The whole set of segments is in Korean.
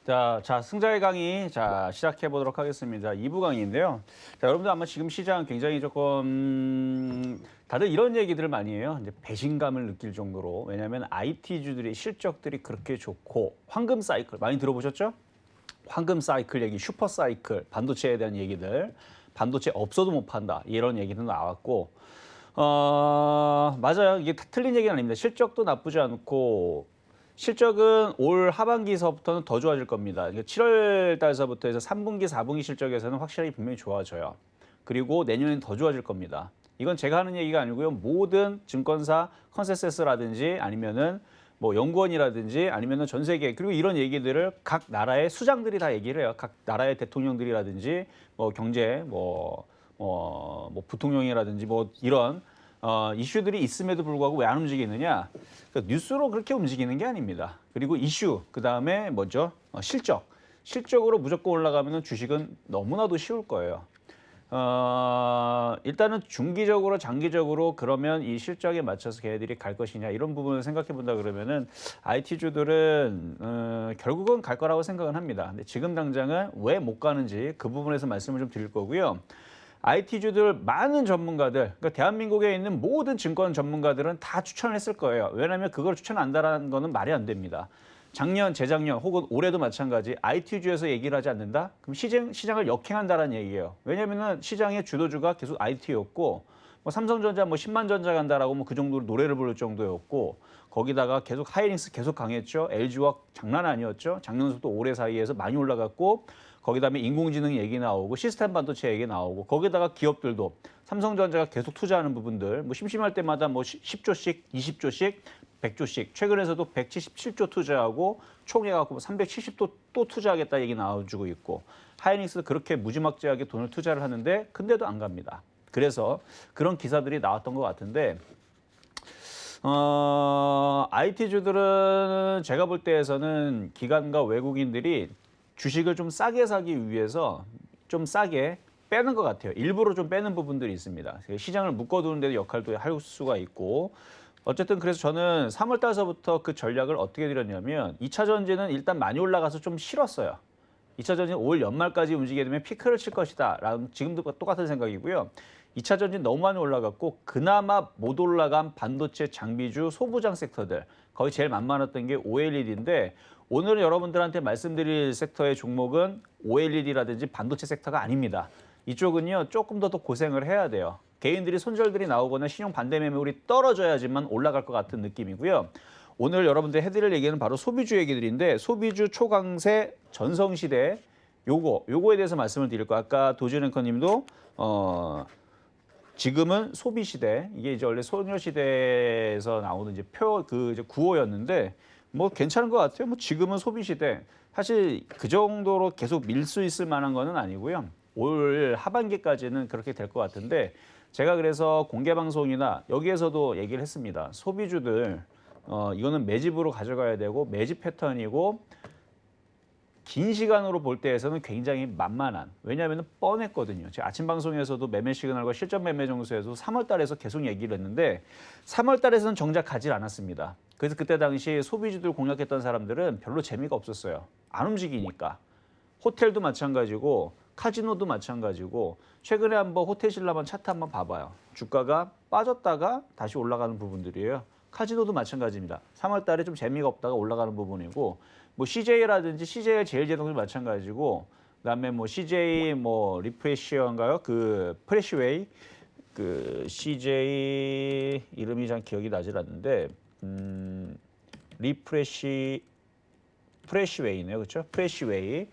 자, 승자의 강의, 시작해 보도록 하겠습니다. 2부 강의인데요. 자, 여러분들 아마 지금 시장 굉장히 조금, 다들 이런 얘기들을 많이 해요. 이제 배신감을 느낄 정도로. 왜냐하면 IT주들의 실적들이 그렇게 좋고, 황금 사이클, 많이 들어보셨죠? 황금 사이클 얘기, 슈퍼 사이클, 반도체에 대한 얘기들, 반도체 없어도 못 판다. 이런 얘기도 나왔고, 맞아요. 이게 틀린 얘기는 아닙니다. 실적도 나쁘지 않고, 실적은 올 하반기서부터는 더 좋아질 겁니다. 7월 달서부터 해서 3분기, 4분기 실적에서는 확실하게 분명히 좋아져요. 그리고 내년엔 더 좋아질 겁니다. 이건 제가 하는 얘기가 아니고요. 모든 증권사 컨센서스라든지 아니면은 뭐 연구원이라든지 아니면은 전 세계 그리고 이런 얘기들을 각 나라의 수장들이 다 얘기를 해요. 각 나라의 대통령들이라든지 뭐 경제 뭐 부통령이라든지 뭐 이런 이슈들이 있음에도 불구하고 왜 안 움직이느냐? 그러니까 뉴스로 그렇게 움직이는 게 아닙니다. 그리고 이슈, 그다음에 뭐죠? 실적. 실적으로 무조건 올라가면 주식은 너무나도 쉬울 거예요. 일단은 중기적으로, 장기적으로 그러면 이 실적에 맞춰서 걔네들이 갈 것이냐 이런 부분을 생각해 본다 그러면은 IT주들은 결국은 갈 거라고 생각은 합니다. 근데 지금 당장은 왜 못 가는지 그 부분에서 말씀을 좀 드릴 거고요. IT주들 많은 전문가들, 그러니까 대한민국에 있는 모든 증권 전문가들은 다 추천을 했을 거예요. 왜냐하면 그걸 추천 안 한다는 거는 말이 안 됩니다. 작년, 재작년 혹은 올해도 마찬가지 IT주에서 얘기를 하지 않는다? 그럼 시장을 역행한다는 얘기예요. 왜냐하면 시장의 주도주가 계속 IT였고 뭐 삼성전자 뭐 10만 전자 간다라고 뭐 그 정도로 노래를 부를 정도였고 거기다가 계속 하이닉스 계속 강했죠. LG와 장난 아니었죠. 작년부터 올해 사이에서 많이 올라갔고 거기다음에 인공지능 얘기 나오고 시스템 반도체 얘기 나오고 거기다가 기업들도 삼성전자가 계속 투자하는 부분들 뭐 심심할 때마다 뭐 10조씩 20조씩 100조씩 최근에서도 177조 투자하고 총해갖고 370조 또 투자하겠다 얘기 나와주고 있고 하이닉스 그렇게 무지막지하게 돈을 투자를 하는데 근데도 안 갑니다. 그래서 그런 기사들이 나왔던 것 같은데 IT주들은 제가 볼 때에서는 기관과 외국인들이 주식을 좀 싸게 사기 위해서 좀 싸게 빼는 것 같아요. 일부러 좀 빼는 부분들이 있습니다. 시장을 묶어두는 데도 역할도 할 수가 있고 어쨌든 그래서 저는 3월 달서부터 그 전략을 어떻게 드렸냐면 2차 전지는 일단 많이 올라가서 좀 실었어요. 2차 전지는 올 연말까지 움직이게 되면 피크를 칠 것이다. 라는 지금도 똑같은 생각이고요. 2차 전지는 너무 많이 올라갔고 그나마 못 올라간 반도체 장비주 소부장 섹터들 거의 제일 만만했던 게 OLED인데 오늘은 여러분들한테 말씀드릴 섹터의 종목은 OLED라든지 반도체 섹터가 아닙니다. 이쪽은요 조금 더 고생을 해야 돼요. 개인들이 손절들이 나오거나 신용 반대 매물이 떨어져야지만 올라갈 것 같은 느낌이고요. 오늘 여러분들 해드릴 얘기는 바로 소비주 얘기들인데 소비주 초강세 전성시대 요거에 대해서 말씀을 드릴 거예요. 아까 도준 앵커님도 지금은 소비시대 이게 이제 원래 소녀시대에서 나오는 이제 이제 구호였는데 뭐 괜찮은 것 같아요. 뭐 지금은 소비시대 사실 그 정도로 계속 밀 수 있을 만한 거는 아니고요. 올 하반기까지는 그렇게 될 것 같은데 제가 그래서 공개 방송이나 여기에서도 얘기를 했습니다. 소비주들 이거는 매집으로 가져가야 되고 매집 패턴이고 긴 시간으로 볼 때에서는 굉장히 만만한 왜냐하면 뻔했거든요. 제가 아침 방송에서도 매매 시그널과 실전 매매 정수에서 3월 달에서 계속 얘기를 했는데 3월 달에서는 정작 가질 않았습니다. 그래서 그때 당시 소비주들 공략했던 사람들은 별로 재미가 없었어요. 안 움직이니까. 호텔도 마찬가지고 카지노도 마찬가지고 최근에 한번 호텔신라만 차트 한번 봐봐요. 주가가 빠졌다가 다시 올라가는 부분들이에요. 카지노도 마찬가지입니다. 3월 달에 좀 재미가 없다가 올라가는 부분이고 뭐 CJ라든지 CJ 제일제동도 마찬가지고 그다음에 뭐 CJ 뭐 리프레시어인가요? 그 프레시웨이 그 CJ 이름이 잘 기억이 나질 않는데 프레시웨이네요. 그렇죠? 프레시웨이.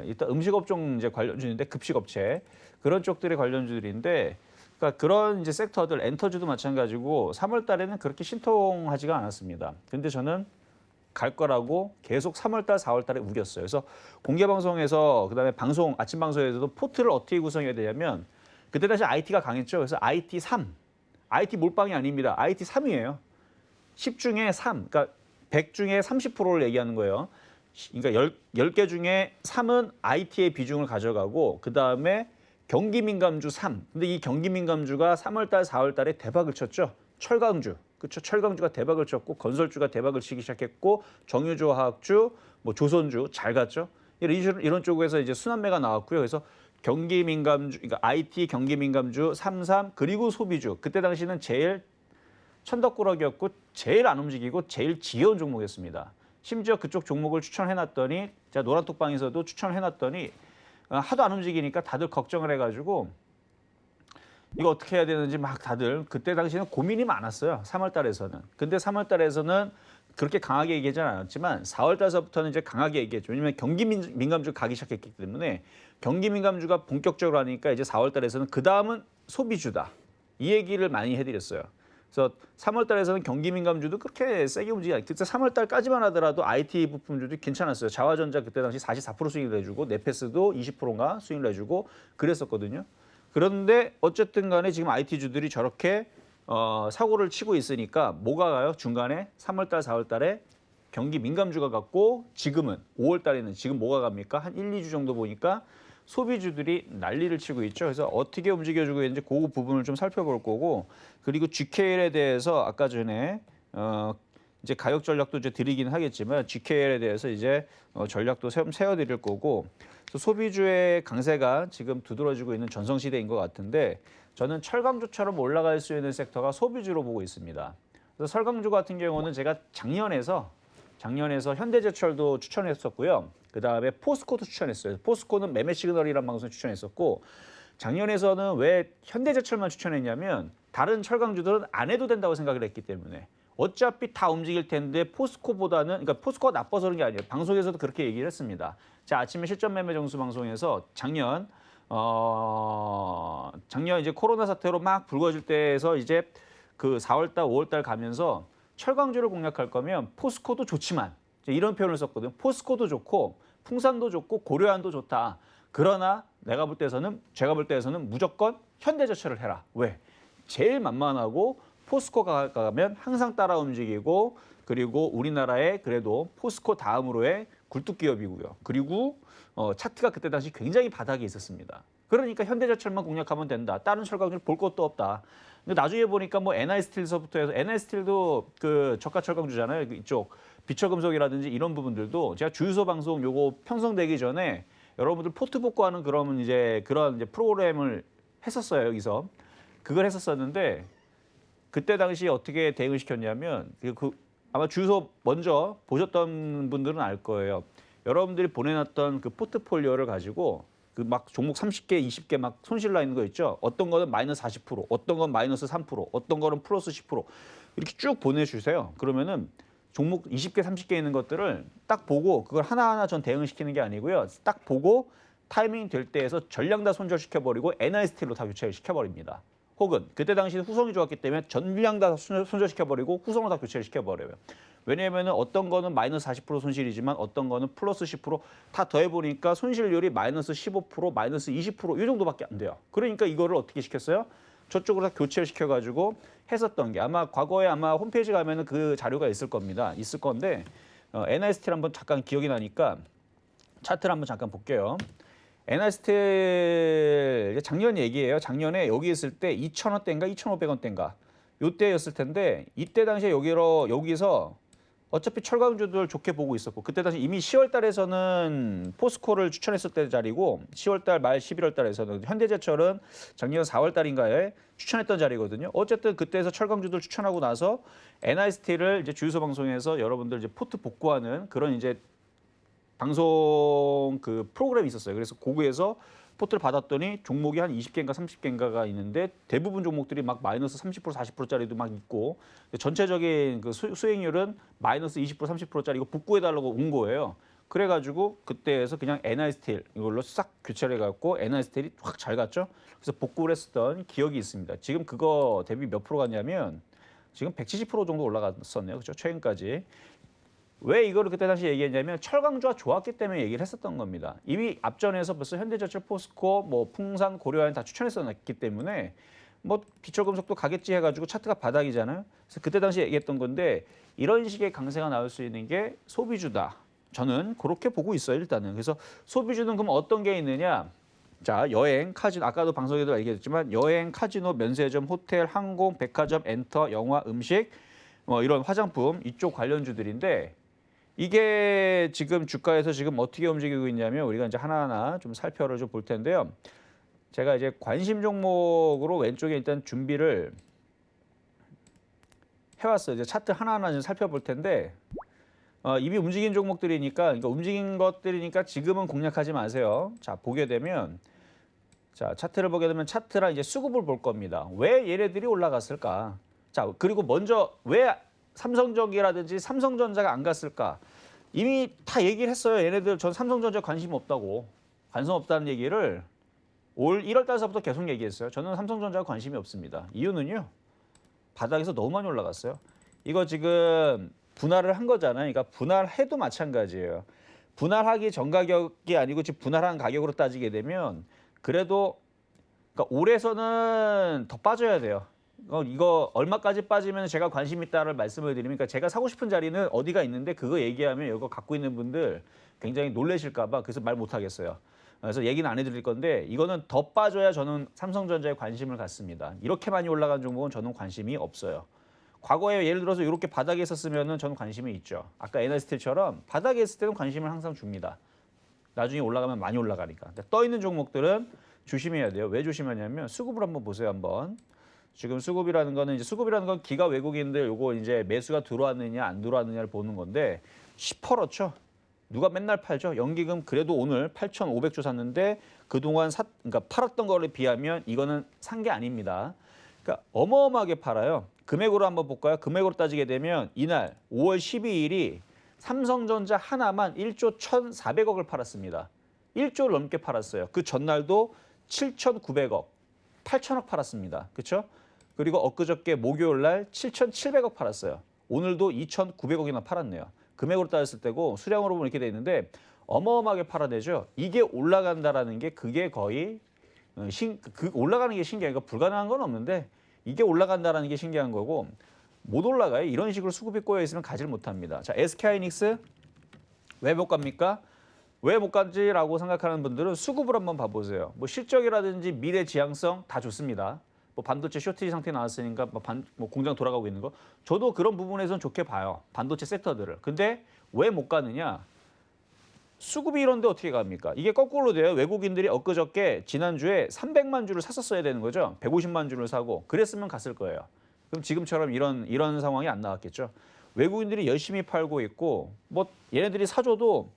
일단 음식업종 이제 관련주인데 급식업체 그런 쪽들의 관련주들인데 그러니까 그런 이제 섹터들 엔터주도 마찬가지고 3월 달에는 그렇게 신통하지가 않았습니다. 근데 저는 갈 거라고 계속 3월 달, 4월 달에 우겼어요. 그래서 공개 방송에서 그다음에 방송 아침 방송에서도 포트를 어떻게 구성해야 되냐면 그때 다시 IT가 강했죠. 그래서 IT 3. IT 몰빵이 아닙니다. IT 3이에요. 10 중에 3. 그러니까 100 중에 30%를 얘기하는 거예요. 그러니까 10개 중에 3은 IT의 비중을 가져가고 그다음에 경기민감주 3. 근데 이 경기민감주가 3월 달, 4월 달에 대박을 쳤죠. 철강주. 그렇죠? 철강주가 대박을 쳤고 건설주가 대박을 치기 시작했고 정유주, 화학주, 뭐 조선주 잘 갔죠. 이런 쪽에서 이제 순환매가 나왔고요. 그래서 경기 민감주, 그러니까 IT 경기 민감주, 삼삼 그리고 소비주. 그때 당시는 제일 천덕꾸러기였고 제일 안 움직이고 제일 지겨운 종목이었습니다. 심지어 그쪽 종목을 추천해놨더니 제가 노란톡방에서도 추천해놨더니 하도 안 움직이니까 다들 걱정을 해가지고 이거 어떻게 해야 되는지 막 다들 그때 당시에는 고민이 많았어요. 3월 달에서는. 근데 3월 달에서는 그렇게 강하게 얘기하지는 않았지만 4월 달서부터는 이제 강하게 얘기했죠. 왜냐면 경기 민감주가 가기 시작했기 때문에 경기 민감주가 본격적으로 하니까 이제 4월 달에서는 그 다음은 소비주다. 이 얘기를 많이 해드렸어요. 그래서 3월 달에서는 경기 민감주도 그렇게 세게 움직이지 않아요. 그때 3월 달까지만 하더라도 IT 부품주도 괜찮았어요. 자화전자 그때 당시 44% 수익을 해주고 네페스도 20%인가 수익을 해주고 그랬었거든요. 그런데 어쨌든 간에 지금 IT주들이 저렇게 사고를 치고 있으니까 뭐가 가요? 중간에 3월 달, 4월 달에 경기 민감주가 갔고 지금은 5월 달에는 지금 뭐가 갑니까? 한 1, 2주 정도 보니까 소비주들이 난리를 치고 있죠. 그래서 어떻게 움직여주고 있는지 그 부분을 좀 살펴볼 거고 그리고 GKL에 대해서 아까 전에 이제 가격 전략도 이제 드리긴 하겠지만 GKL에 대해서 이제 전략도 세워드릴 거고 그래서 소비주의 강세가 지금 두드러지고 있는 전성시대인 것 같은데 저는 철강주처럼 올라갈 수 있는 섹터가 소비주로 보고 있습니다. 그래서 철강주 같은 경우는 제가 작년에서 현대제철도 추천했었고요. 그 다음에 포스코도 추천했어요. 포스코는 매매 시그널이라는 방송 추천했었고 작년에서는 왜 현대제철만 추천했냐면 다른 철강주들은 안 해도 된다고 생각을 했기 때문에 어차피 다 움직일 텐데 포스코보다는 그러니까 포스코가 나빠서 그런 게 아니에요. 방송에서도 그렇게 얘기를 했습니다. 자 아침에 실전 매매 정수 방송에서 작년 이제 코로나 사태로 막 불거질 때에서 이제 그 4월 달, 5월 달 가면서 철강주를 공략할 거면 포스코도 좋지만 이런 표현을 썼거든요. 포스코도 좋고 풍산도 좋고 고려안도 좋다. 그러나 제가 볼 때에서는 무조건 현대제철을 해라. 왜? 제일 만만하고 포스코가 가면 항상 따라 움직이고 그리고 우리나라에 그래도 포스코 다음으로의 굴뚝기업이고요. 그리고 차트가 그때 당시 굉장히 바닥에 있었습니다. 그러니까 현대제철만 공략하면 된다. 다른 철강주를 볼 것도 없다. 근데 나중에 보니까 뭐 NI스틸서부터 해서 NI스틸도 그 저가 철강주잖아요. 이쪽 비철금속이라든지 이런 부분들도 제가 주유소 방송 요거 편성되기 전에 여러분들 포트 복구하는 그런 이제 프로그램을 했었어요. 여기서 그걸 했었었는데 그때 당시 어떻게 대응을 시켰냐면 아마 주유소 먼저 보셨던 분들은 알 거예요. 여러분들이 보내놨던 그 포트폴리오를 가지고 그 막 종목 30개, 20개 막 손실 나 있는 거 있죠. 어떤 거는 마이너스 40%, 어떤 건 마이너스 3%, 어떤 거는 플러스 10% 이렇게 쭉 보내주세요. 그러면은 종목 20개, 30개 있는 것들을 딱 보고 그걸 하나하나 전 대응을 시키는 게 아니고요. 딱 보고 타이밍 될 때에서 전량 다 손절시켜버리고 NI스틸로 다 교체를 시켜버립니다. 혹은 그때 당시 후성이 좋았기 때문에 전량 다 손절시켜버리고 후성을 다 교체를 시켜버려요. 왜냐하면 어떤 거는 마이너스 40% 손실이지만 어떤 거는 플러스 10%다 더해보니까 손실률이 마이너스 15%, 마이너스 20%이 정도밖에 안 돼요. 그러니까 이거를 어떻게 시켰어요? 저쪽으로 다 교체를 시켜가지고 했었던 게 아마 과거에 홈페이지 가면은 그 자료가 있을 겁니다. 있을 건데 NI스틸 한번 잠깐 기억이 나니까 차트를 한번 잠깐 볼게요. NI스틸 작년 얘기예요. 작년에 여기 있을 때 2,000원대인가 2,500원대인가 요때였을 텐데 이때 당시에 여기서 어차피 철강주들 좋게 보고 있었고 그때 당시 이미 10월 달에서는 포스코를 추천했을 때 자리고 10월 달 말 11월 달에서는 현대제철은 작년 4월 달인가에 추천했던 자리거든요. 어쨌든 그때에서 철강주들 추천하고 나서 NI스틸을 이제 주유소 방송에서 여러분들 이제 포트 복구하는 그런 이제 방송 그 프로그램이 있었어요. 그래서 거기에서 포트를 받았더니 종목이 한 20개인가 30개인가가 있는데 대부분 종목들이 막 마이너스 30% 40%짜리도 막 있고 전체적인 그 수익률은 마이너스 20% 30%짜리 이거 복구해달라고 온 거예요. 그래가지고 그때에서 그냥 NI스틸 이걸로 싹 교체를 해갖고 NI스틸이 확 잘 갔죠. 그래서 복구를 했었던 기억이 있습니다. 지금 그거 대비 몇 프로 갔냐면 지금 170% 정도 올라갔었네요. 그렇죠? 최근까지. 왜 이거를 그때 당시 얘기했냐면 철강주가 좋았기 때문에 얘기를 했었던 겁니다. 이미 앞전에서 벌써 현대제철, 포스코, 뭐 풍산, 고려아연 다 추천했었기 때문에 뭐 비철금속도 가겠지 해가지고 차트가 바닥이잖아요. 그래서 그때 당시 얘기했던 건데 이런 식의 강세가 나올 수 있는 게 소비주다. 저는 그렇게 보고 있어요. 일단은. 그래서 소비주는 그럼 어떤 게 있느냐. 자, 여행, 카지노, 아까도 방송에도 얘기했지만 여행, 카지노, 면세점, 호텔, 항공, 백화점, 엔터, 영화, 음식, 이런 화장품 이쪽 관련주들인데 이게 지금 주가에서 지금 어떻게 움직이고 있냐면 우리가 이제 하나하나 좀 살펴를 좀 볼 텐데요. 제가 이제 관심 종목으로 왼쪽에 일단 준비를 해왔어요. 이제 차트 하나하나 좀 살펴볼 텐데 이미 움직인 종목들이니까, 그러니까 움직인 것들이니까 지금은 공략하지 마세요. 자, 보게 되면 자, 차트를 보게 되면 차트랑 이제 수급을 볼 겁니다. 왜 얘네들이 올라갔을까? 자, 그리고 먼저 왜 삼성전기라든지 삼성전자가 안 갔을까? 이미 다 얘기를 했어요. 얘네들 전 삼성전자 관심 없다고. 관심 없다는 얘기를 올 1월 달서부터 계속 얘기했어요. 저는 삼성전자에 관심이 없습니다. 이유는요. 바닥에서 너무 많이 올라갔어요. 이거 지금 분할을 한 거잖아요. 그러니까 분할해도 마찬가지예요. 분할하기 전 가격이 아니고 지금 분할한 가격으로 따지게 되면 그래도 그러니까 올해서는 더 빠져야 돼요. 이거 얼마까지 빠지면 제가 관심 있다를 말씀을 드리면, 그러니까 제가 사고 싶은 자리는 어디가 있는데 그거 얘기하면 이거 갖고 있는 분들 굉장히 놀라실까 봐 그래서 말 못 하겠어요. 그래서 얘기는 안 해드릴 건데 이거는 더 빠져야 저는 삼성전자에 관심을 갖습니다. 이렇게 많이 올라간 종목은 저는 관심이 없어요. 과거에 예를 들어서 이렇게 바닥에 있었으면 저는 관심이 있죠. 아까 에너스틸처럼 바닥에 있을 때는 관심을 항상 줍니다. 나중에 올라가면 많이 올라가니까. 떠 있는 종목들은 조심해야 돼요. 왜 조심하냐면 수급을 한번 보세요. 한번. 지금 수급이라는 거는 이제 수급이라는 건 기가 외국인들 요거 이제 매수가 들어왔느냐 안 들어왔느냐를 보는 건데 시퍼렇죠. 누가 맨날 팔죠? 연기금 그래도 오늘 8,500주 샀는데 그동안 그러니까 팔았던 거에 비하면 이거는 산 게 아닙니다. 그러니까 어마어마하게 팔아요. 금액으로 한번 볼까요? 금액으로 따지게 되면 이날 5월 12일이 삼성전자 하나만 1조 1,400억을 팔았습니다. 1조를 넘게 팔았어요. 그 전날도 7,900억, 8,000억 팔았습니다. 그렇죠? 그리고 엊그저께 목요일 날 7,700억 팔았어요. 오늘도 2,900억이나 팔았네요. 금액으로 따졌을 때고 수량으로 보면 이렇게 돼 있는데 어마어마하게 팔아내죠. 이게 올라간다라는 게 그게 거의 올라가는 게 신기해요. 그러니까 불가능한 건 없는데 이게 올라간다라는 게 신기한 거고 못 올라가요. 이런 식으로 수급이 꼬여 있으면 가지를 못합니다. 자, SK하이닉스 왜 못 갑니까? 왜 못 간지라고 생각하는 분들은 수급을 한번 봐보세요. 뭐 실적이라든지 미래 지향성 다 좋습니다. 뭐 반도체 쇼티지 상태 나왔으니까 뭐 공장 돌아가고 있는 거. 저도 그런 부분에서는 좋게 봐요. 반도체 섹터들을. 근데 왜 못 가느냐? 수급이 이런데 어떻게 갑니까? 이게 거꾸로 돼요. 외국인들이 엊그저께 지난주에 300만 주를 샀었어야 되는 거죠. 150만 주를 사고 그랬으면 갔을 거예요. 그럼 지금처럼 이런 상황이 안 나왔겠죠. 외국인들이 열심히 팔고 있고 뭐 얘네들이 사줘도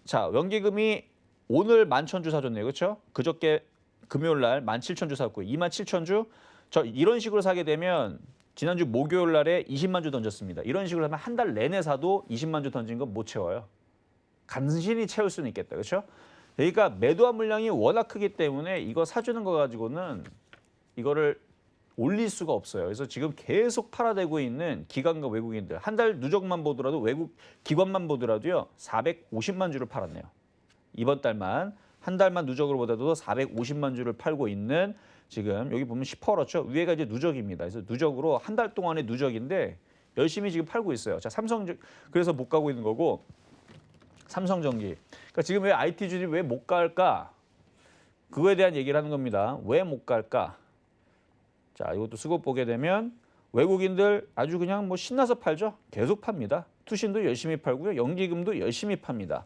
자, 연기금이 오늘 11,000주 사줬네요. 그렇죠? 그저께 금요일 날 17,000주 샀고요. 27,000주 저 이런 식으로 사게 되면 지난주 목요일 날에 20만 주 던졌습니다. 이런 식으로 하면 한 달 내내 사도 20만 주 던진 건 못 채워요. 간신히 채울 수는 있겠다. 그렇죠? 그러니까 매도한 물량이 워낙 크기 때문에 이거 사주는 거 가지고는 이거를 올릴 수가 없어요. 그래서 지금 계속 팔아대고 있는 기관과 외국인들 한 달 누적만 보더라도 외국 기관만 보더라도요 450만 주를 팔았네요. 이번 달만 한 달만 누적으로 보더라도 450만 주를 팔고 있는 지금 여기 보면 10%죠. 위에가 이제 누적입니다. 그래서 누적으로 한 달 동안의 누적인데 열심히 지금 팔고 있어요. 자, 그래서 못 가고 있는 거고 삼성전기. 그러니까 지금 왜 IT주들이 왜 못 갈까? 그거에 대한 얘기를 하는 겁니다. 왜 못 갈까? 자, 이것도 수급 보게 되면 외국인들 아주 그냥 뭐 신나서 팔죠. 계속 팝니다. 투신도 열심히 팔고요. 연기금도 열심히 팝니다.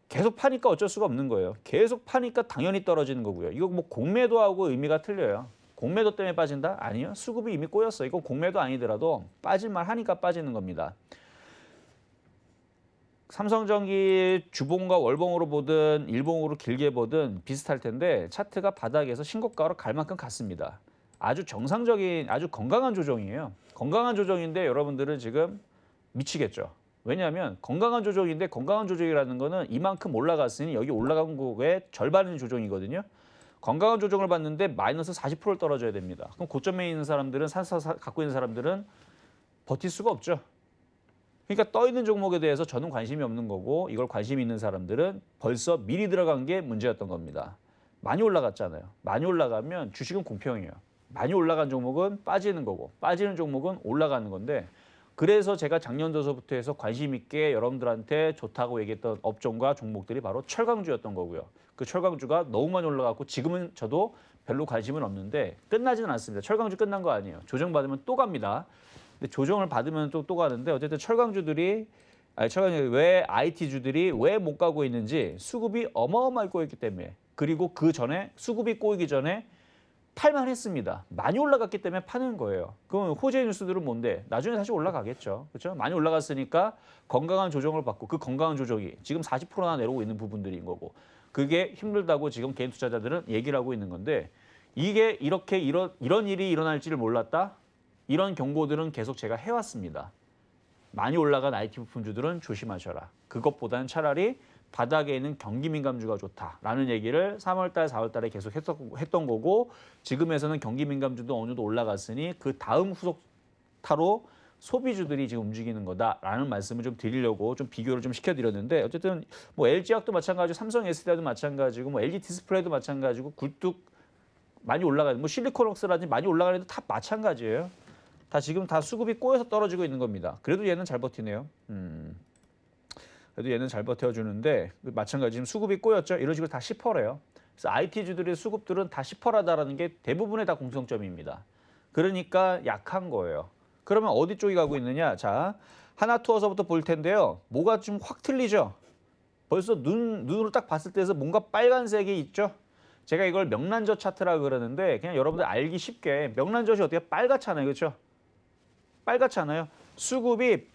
계속 파니까 어쩔 수가 없는 거예요. 계속 파니까 당연히 떨어지는 거고요. 이거 뭐 공매도하고 의미가 틀려요. 공매도 때문에 빠진다? 아니요. 수급이 이미 꼬였어. 이거 공매도 아니더라도 빠질만 하니까 빠지는 겁니다. 삼성전기 주봉과 월봉으로 보든 일봉으로 길게 보든 비슷할 텐데 차트가 바닥에서 신고가로 갈 만큼 갔습니다. 아주 정상적인 아주 건강한 조정이에요. 건강한 조정인데 여러분들은 지금 미치겠죠. 왜냐하면 건강한 조정인데 건강한 조정이라는 거는 이만큼 올라갔으니 여기 올라간 거의 절반의 조정이거든요. 건강한 조정을 받는데 마이너스 40%를 떨어져야 됩니다. 그럼 고점에 있는 사람들은 갖고 있는 사람들은 버틸 수가 없죠. 그러니까 떠 있는 종목에 대해서 저는 관심이 없는 거고 이걸 관심 있는 사람들은 벌써 미리 들어간 게 문제였던 겁니다. 많이 올라갔잖아요. 많이 올라가면 주식은 공평해요. 많이 올라간 종목은 빠지는 거고 빠지는 종목은 올라가는 건데 그래서 제가 작년도서부터 해서 관심 있게 여러분들한테 좋다고 얘기했던 업종과 종목들이 바로 철강주였던 거고요. 그 철강주가 너무 많이 올라갔고 지금은 저도 별로 관심은 없는데 끝나지는 않습니다. 철강주 끝난 거 아니에요. 조정받으면 또 갑니다. 근데 조정을 받으면 또 가는데 어쨌든 철강주들이 왜 IT주들이 왜 못 가고 있는지 수급이 어마어마하게 꼬였기 때문에 그리고 그 전에 수급이 꼬이기 전에 팔만 했습니다. 많이 올라갔기 때문에 파는 거예요. 그럼 호재 뉴스들은 뭔데? 나중에 다시 올라가겠죠. 그렇죠? 많이 올라갔으니까 건강한 조정을 받고 그 건강한 조정이 지금 40%나 내려오고 있는 부분들인 거고 그게 힘들다고 지금 개인 투자자들은 얘기를 하고 있는 건데 이게 이렇게 이런 일이 일어날지를 몰랐다? 이런 경고들은 계속 제가 해왔습니다. 많이 올라간 IT 부품주들은 조심하셔라. 그것보다는 차라리 바닥에 있는 경기 민감주가 좋다라는 얘기를 3월 달, 4월 달에 계속 했던 거고 지금에서는 경기 민감주도 어느 정도 올라갔으니 그 다음 후속타로 소비주들이 지금 움직이는 거다라는 말씀을 좀 드리려고 좀 비교를 좀 시켜드렸는데 어쨌든 뭐 LG화학도 마찬가지고 삼성 SDI도 마찬가지고 뭐 LG 디스플레이도 마찬가지고 굴뚝 많이 올라가는 뭐 실리콘웍스라든지 많이 올라가는 데도 다 마찬가지예요. 다 지금 다 수급이 꼬여서 떨어지고 있는 겁니다. 그래도 얘는 잘 버티네요. 그래도 얘는 잘 버텨주는데 마찬가지 지금 수급이 꼬였죠. 이런 식으로 다 10%래요. 그래서 IT주들의 수급들은 다 10%라는 게 대부분의 다 공통점입니다. 그러니까 약한 거예요. 그러면 어디 쪽이 가고 있느냐? 자, 하나투어서부터 볼 텐데요. 뭐가 좀 확 틀리죠? 벌써 눈으로 딱 봤을 때에서 뭔가 빨간색이 있죠? 제가 이걸 명란젓 차트라고 그러는데 그냥 여러분들 알기 쉽게 명란젓이 어떻게 빨갛잖아요. 그렇죠? 빨갛잖아요. 수급이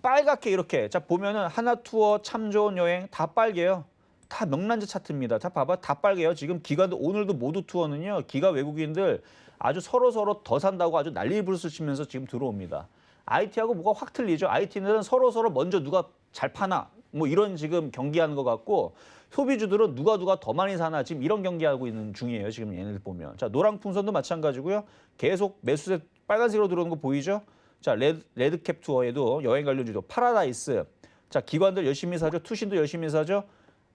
빨갛게 이렇게 자 보면은 하나투어 참 좋은 여행 다 빨개요. 다 명란젓 차트입니다. 자 봐봐 다 빨개요. 지금 기관도 오늘도 모두 투어는요. 기가 외국인들 아주 서로 더 산다고 아주 난리 부르스 치면서 지금 들어옵니다. IT하고 뭐가 확 틀리죠. IT는 서로 먼저 누가 잘 파나 뭐 이런 지금 경기하는 것 같고 소비주들은 누가 더 많이 사나 지금 이런 경기하고 있는 중이에요. 지금 얘네들 보면. 자 노랑풍선도 마찬가지고요. 계속 매수세 빨간색으로 들어오는 거 보이죠? 자 레드캡 투어에도 여행 관련주도 파라다이스. 자 기관들 열심히 사죠. 투신도 열심히 사죠.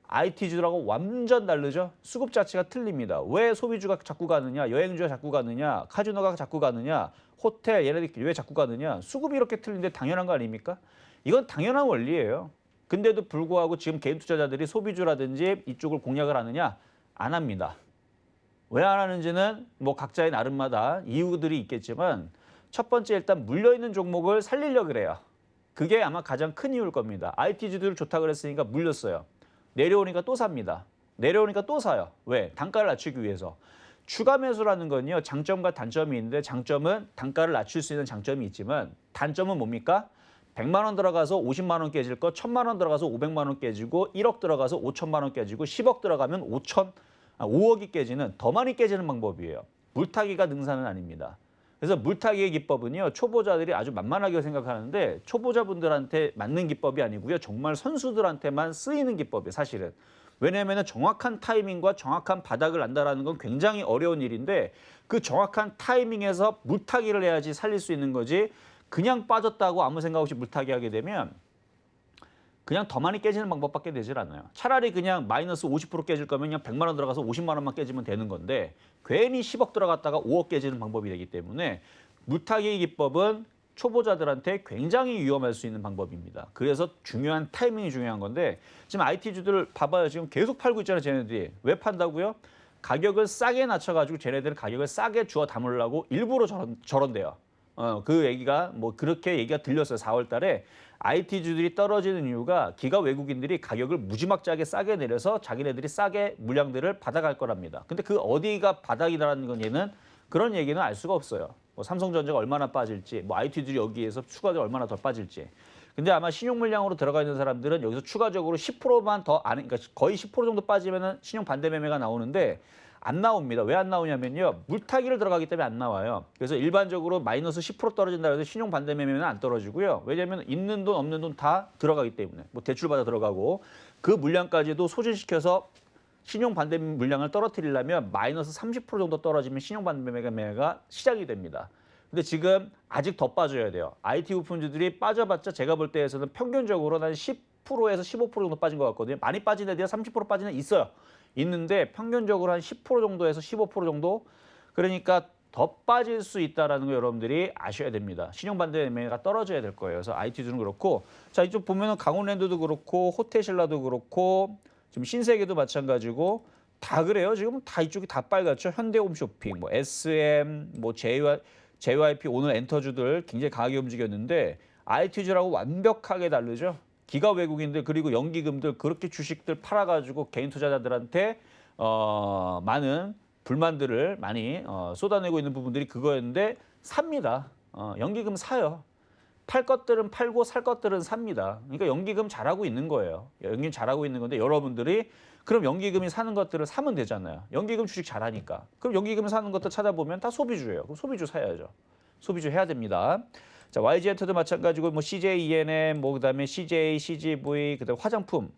IT주들하고 완전 다르죠. 수급 자체가 틀립니다. 왜 소비주가 자꾸 가느냐, 여행주가 자꾸 가느냐, 카지노가 자꾸 가느냐, 호텔 얘네들이 왜 자꾸 가느냐. 수급이 이렇게 틀린데 당연한 거 아닙니까? 이건 당연한 원리예요. 근데도 불구하고 지금 개인 투자자들이 소비주라든지 이쪽을 공략을 하느냐? 안 합니다. 왜 안 하는지는 뭐 각자의 나름마다 이유들이 있겠지만 첫 번째 일단 물려있는 종목을 살리려고 그래요. 그게 아마 가장 큰 이유일 겁니다. IT주들 좋다 그랬으니까 물렸어요. 내려오니까 또 삽니다. 내려오니까 또 사요. 왜? 단가를 낮추기 위해서. 추가 매수라는 건요. 장점과 단점이 있는데 장점은 단가를 낮출 수 있는 장점이 있지만 단점은 뭡니까? 100만 원 들어가서 50만 원 깨질 거 1000만 원 들어가서 500만 원 깨지고 1억 들어가서 5천만 원 깨지고 10억 들어가면 5억이 깨지는 더 많이 깨지는 방법이에요. 물타기가 능사는 아닙니다. 그래서 물타기의 기법은요. 초보자들이 아주 만만하게 생각하는데 초보자분들한테 맞는 기법이 아니고요. 정말 선수들한테만 쓰이는 기법이에요. 사실은. 왜냐하면 정확한 타이밍과 정확한 바닥을 안다라는 건 굉장히 어려운 일인데 그 정확한 타이밍에서 물타기를 해야지 살릴 수 있는 거지 그냥 빠졌다고 아무 생각 없이 물타기 하게 되면 그냥 더 많이 깨지는 방법밖에 되질 않아요. 차라리 그냥 마이너스 50% 깨질 거면 그냥 100만 원 들어가서 50만 원만 깨지면 되는 건데 괜히 10억 들어갔다가 5억 깨지는 방법이 되기 때문에 물타기 기법은 초보자들한테 굉장히 위험할 수 있는 방법입니다. 그래서 중요한 타이밍이 중요한 건데 지금 IT주들 봐봐요. 지금 계속 팔고 있잖아요. 쟤네들이. 왜 판다고요? 가격을 싸게 낮춰가지고 쟤네들은 가격을 싸게 주워 담으려고 일부러 저런대요. 그 얘기가 뭐 그렇게 얘기가 들렸어요. 4월 달에 IT주들이 떨어지는 이유가 기가 외국인들이 가격을 무지막지하게 싸게 내려서 자기네들이 싸게 물량들을 받아갈 거랍니다. 근데 그 어디가 바닥이라는 건 얘는 그런 얘기는 알 수가 없어요. 뭐 삼성전자가 얼마나 빠질지, 뭐 IT들이 여기에서 추가적으로 얼마나 더 빠질지. 근데 아마 신용 물량으로 들어가 있는 사람들은 여기서 추가적으로 10%만 더 그러니까 거의 10% 정도 빠지면은 신용 반대 매매가 나오는데 안 나옵니다. 왜 안 나오냐면요. 물타기를 들어가기 때문에 안 나와요. 그래서 일반적으로 마이너스 10% 떨어진다 해서 신용 반대 매매는 안 떨어지고요. 왜냐하면 있는 돈 없는 돈 다 들어가기 때문에 뭐 대출받아 들어가고 그 물량까지도 소진시켜서 신용 반대 물량을 떨어뜨리려면 마이너스 30% 정도 떨어지면 신용 반대 매매가 시작이 됩니다. 근데 지금 아직 더 빠져야 돼요. IT 부품주들이 빠져봤자 제가 볼 때에서는 평균적으로 한 10%에서 15% 정도 빠진 것 같거든요. 많이 빠진 애들이 30% 빠진 애 있어요. 있는데 평균적으로 한 10% 정도에서 15% 정도 그러니까 더 빠질 수 있다는 거 여러분들이 아셔야 됩니다. 신용 반대 매매가 떨어져야 될 거예요. 그래서 IT주는 그렇고 자 이쪽 보면은 강원랜드도 그렇고 호텔신라도 그렇고 지금 신세계도 마찬가지고 다 그래요. 지금 다 이쪽이 다 빨갛죠. 현대홈쇼핑, 뭐 SM, 뭐 JYP 오늘 엔터주들 굉장히 강하게 움직였는데 IT주라고 완벽하게 다르죠. 기가 외국인들 그리고 연기금들 그렇게 주식들 팔아가지고 개인 투자자들한테 많은 불만들을 많이 쏟아내고 있는 부분들이 그거였는데 삽니다. 연기금 사요. 팔 것들은 팔고 살 것들은 삽니다. 그러니까 연기금 잘하고 있는 거예요. 연기금 잘하고 있는 건데 여러분들이 그럼 연기금이 사는 것들을 사면 되잖아요. 연기금 주식 잘하니까. 그럼 연기금 사는 것들 찾아보면 다 소비주예요. 그럼 소비주 사야죠. 소비주 해야 됩니다. 자, YG엔터도 마찬가지고 뭐 CJENM, 뭐 그다음에 CJ, CGV, 그다음에 화장품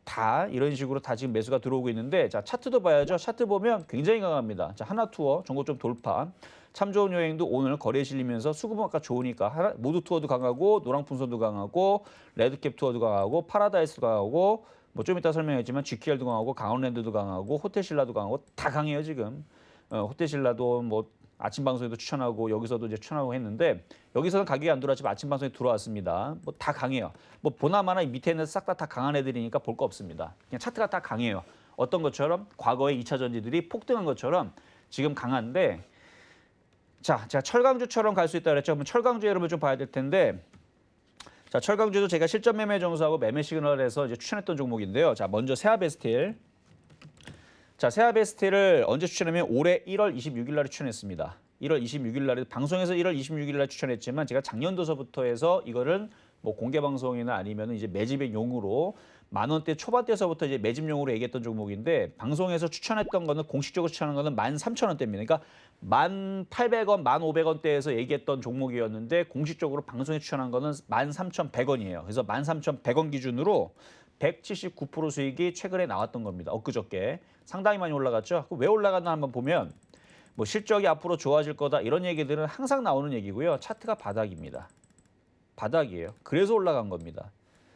다 이런 식으로 다 지금 매수가 들어오고 있는데 자, 차트도 봐야죠. 차트 보면 굉장히 강합니다. 자, 하나투어 전고점 돌파. 참 좋은 여행도 오늘 거래에 실리면서 수급은 좋으니까 모두 투어도 강하고 노랑풍선도 강하고 레드캡 투어도 강하고 파라다이스도 강하고 뭐 좀 이따 설명했지만 GQR도 강하고 강원랜드도 강하고 호텔신라도 강하고 다 강해요 지금. 호텔신라도 뭐 아침 방송에도 추천하고 여기서도 이제 추천하고 했는데 여기서는 가격이 안 들어왔지만 아침 방송에 들어왔습니다. 뭐 다 강해요. 뭐 보나마나 밑에 있는 싹 다 강한 애들이니까 볼 거 없습니다. 그냥 차트가 다 강해요. 어떤 것처럼 과거의 2차 전지들이 폭등한 것처럼 지금 강한데 자, 제가 철강주처럼 갈 수 있다 그랬죠. 그럼 철강주 여러분 좀 봐야 될 텐데 자, 철강주도 제가 실전 매매 정수하고 매매 시그널에서 이제 추천했던 종목인데요. 자, 먼저 세아베스틸. 자, 세아베스틸을 언제 추천하면 올해 1월 26일 날에 추천했습니다. 1월 26일 날에 방송에서 1월 26일 날 추천했지만 제가 작년도서부터 해서 이거를 뭐 공개 방송이나 아니면 이제 매집용으로 만 원대 초반대서부터 이제 매집용으로 얘기했던 종목인데 방송에서 추천했던 거는 공식적으로 추천한 거는 13,000원대입니다. 그러니까 1,800원, 1,500원대에서 얘기했던 종목이었는데 공식적으로 방송에 추천한 거는 13,100원이에요. 그래서 13,100원 기준으로 179% 수익이 최근에 나왔던 겁니다. 엊그저께 상당히 많이 올라갔죠. 왜 올라갔나 한번 보면 뭐 실적이 앞으로 좋아질 거다 이런 얘기들은 항상 나오는 얘기고요. 차트가 바닥입니다. 바닥이에요. 그래서 올라간 겁니다.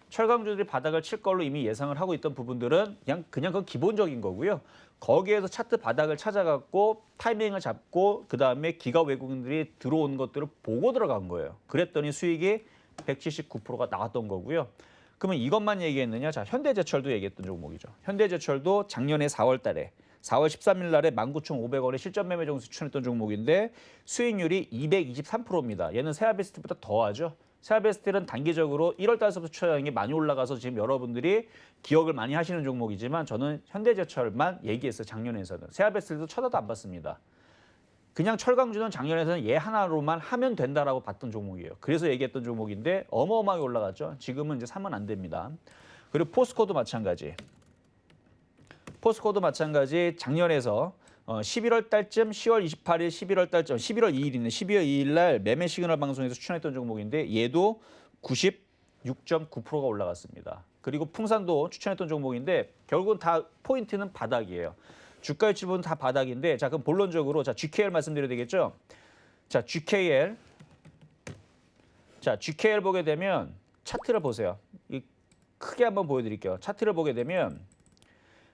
철강주들이 바닥을 칠 걸로 이미 예상을 하고 있던 부분들은 그냥 그건 기본적인 거고요. 거기에서 차트 바닥을 찾아갖고 타이밍을 잡고 그다음에 기가 외국인들이 들어온 것들을 보고 들어간 거예요. 그랬더니 수익이 179%가 나왔던 거고요. 그러면 이것만 얘기했느냐? 자, 현대제철도 얘기했던 종목이죠. 현대제철도 작년에 4월 달에 4월 13일 날에 19,500원에 실전 매매 정수 추천했던 종목인데 수익률이 223%입니다. 얘는 세아베스트보다 더하죠. 세아베스트는 단기적으로 1월 달서부터 추천하는 게 많이 올라가서 지금 여러분들이 기억을 많이 하시는 종목이지만 저는 현대제철만 얘기했어요. 작년에서는. 세아베스트도 쳐다도 안 봤습니다. 그냥 철강주는 작년에서는 얘 하나로만 하면 된다라고 봤던 종목이에요. 그래서 얘기했던 종목인데 어마어마하게 올라갔죠. 지금은 이제 사면 안 됩니다. 그리고 포스코도 마찬가지. 포스코도 마찬가지 작년에서 11월 달쯤 10월 28일 11월 달쯤 11월 2일이네. 12월 2일 날 매매 시그널 방송에서 추천했던 종목인데 얘도 96.9%가 올라갔습니다. 그리고 풍산도 추천했던 종목인데 결국은 다 포인트는 바닥이에요. 주가 유치 부분 다 바닥인데 자, 그럼 본론적으로 자, GKL 말씀드려야 되겠죠? 자, GKL. 자, GKL 보게 되면 차트를 보세요. 크게 한번 보여 드릴게요. 차트를 보게 되면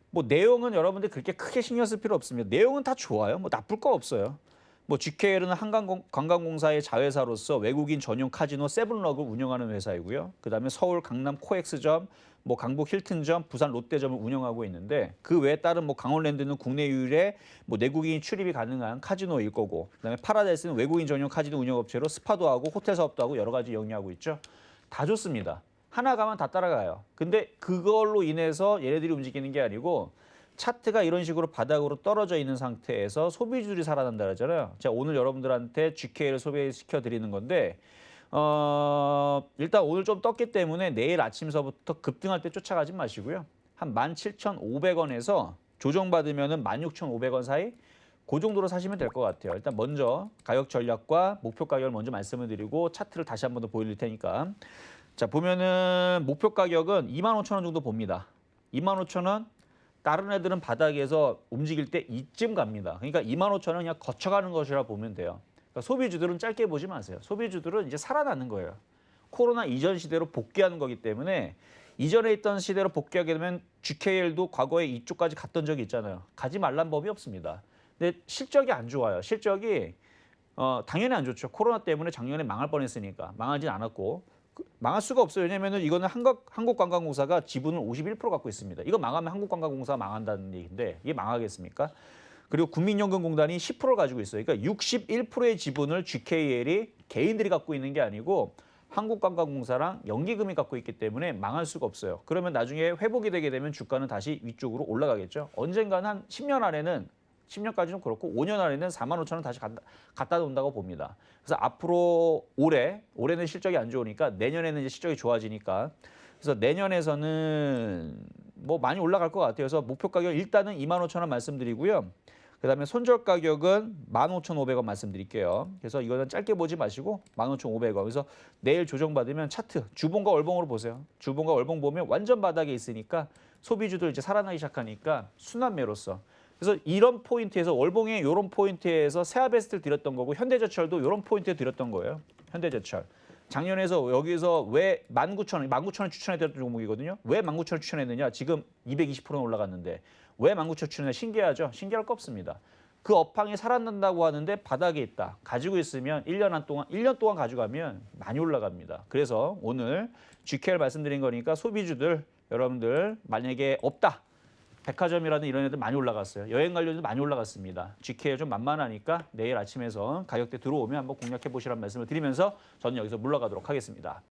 뭐 내용은 여러분들 그렇게 크게 신경 쓸 필요 없습니다. 내용은 다 좋아요. 뭐 나쁠 거 없어요. 뭐 GKL은 관광공사의 자회사로서 외국인 전용 카지노 세븐럭을 운영하는 회사이고요. 그다음에 서울 강남 코엑스점, 뭐 강북 힐튼점, 부산 롯데점을 운영하고 있는데 그 외에 다른 뭐 강원랜드는 국내 유일의 뭐 내국인 출입이 가능한 카지노일 거고, 그다음에 파라다이스는 외국인 전용 카지노 운영업체로 스파도 하고 호텔 사업도 하고 여러 가지 영위하고 있죠. 다 좋습니다. 하나 가면 다 따라가요. 근데 그걸로 인해서 얘네들이 움직이는 게 아니고 차트가 이런 식으로 바닥으로 떨어져 있는 상태에서 소비주들이 살아난다 그러잖아요. 제가 오늘 여러분들한테 GK를 소개시켜 드리는 건데 일단 오늘 좀 떴기 때문에 내일 아침서부터 급등할 때 쫓아가지 마시고요. 한 17,500원에서 조정받으면 16,500원 사이 그 정도로 사시면 될 것 같아요. 일단 먼저 가격 전략과 목표 가격을 먼저 말씀을 드리고 차트를 다시 한 번 더 보여드릴 테니까. 자, 보면은 목표 가격은 25,000원 정도 봅니다. 25,000원. 다른 애들은 바닥에서 움직일 때 이쯤 갑니다. 그러니까 25,000원 그냥 거쳐가는 것이라 보면 돼요. 그러니까 소비주들은 짧게 보지 마세요. 소비주들은 이제 살아나는 거예요. 코로나 이전 시대로 복귀하는 거기 때문에 이전에 있던 시대로 복귀하게 되면 GKL도 과거에 이쪽까지 갔던 적이 있잖아요. 가지 말란 법이 없습니다. 근데 실적이 안 좋아요. 실적이 당연히 안 좋죠. 코로나 때문에 작년에 망할 뻔했으니까. 망하진 않았고. 망할 수가 없어요. 왜냐하면 이거는 한국관광공사가 지분을 51% 갖고 있습니다. 이거 망하면 한국관광공사가 망한다는 얘기인데 이게 망하겠습니까? 그리고 국민연금공단이 10%를 가지고 있어요. 그러니까 61%의 지분을 GKL이 개인들이 갖고 있는 게 아니고 한국관광공사랑 연기금이 갖고 있기 때문에 망할 수가 없어요. 그러면 나중에 회복이 되게 되면 주가는 다시 위쪽으로 올라가겠죠. 언젠가는 한 10년 안에는 10년까지는 그렇고 5년 안에는 4만 5천 원 다시 갖다 놓는다고 봅니다. 그래서 앞으로 올해는 실적이 안 좋으니까 내년에는 이제 실적이 좋아지니까 그래서 내년에서는 뭐 많이 올라갈 것 같아요. 그래서 목표 가격 일단은 2만 5천 원 말씀드리고요. 그다음에 손절 가격은 15,500원 말씀드릴게요. 그래서 이거는 짧게 보지 마시고 15,500원. 그래서 내일 조정받으면 차트 주봉과 월봉으로 보세요. 주봉과 월봉 보면 완전 바닥에 있으니까 소비주들 이제 살아나기 시작하니까 순환매로서. 그래서 이런 포인트에서 월봉의 이런 포인트에서 세아베스트를 드렸던 거고 현대제철도 이런 포인트에 드렸던 거예요. 현대제철. 작년에서 여기서 왜 19,000원 추천해드렸던 종목이거든요. 왜 19,000원 추천했느냐? 지금 220%는 올라갔는데 왜 19,000원 추천했느냐? 신기하죠? 신기할 거 없습니다. 그 업황이 살아난다고 하는데 바닥에 있다. 가지고 있으면 1년 동안 가져가면 많이 올라갑니다. 그래서 오늘 GK를 말씀드린 거니까 소비주들 여러분들 만약에 없다. 백화점이라든 이런 애들 많이 올라갔어요. 여행 관련도 많이 올라갔습니다. GK 좀 만만하니까 내일 아침에서 가격대 들어오면 한번 공략해 보시라는 말씀을 드리면서 저는 여기서 물러가도록 하겠습니다.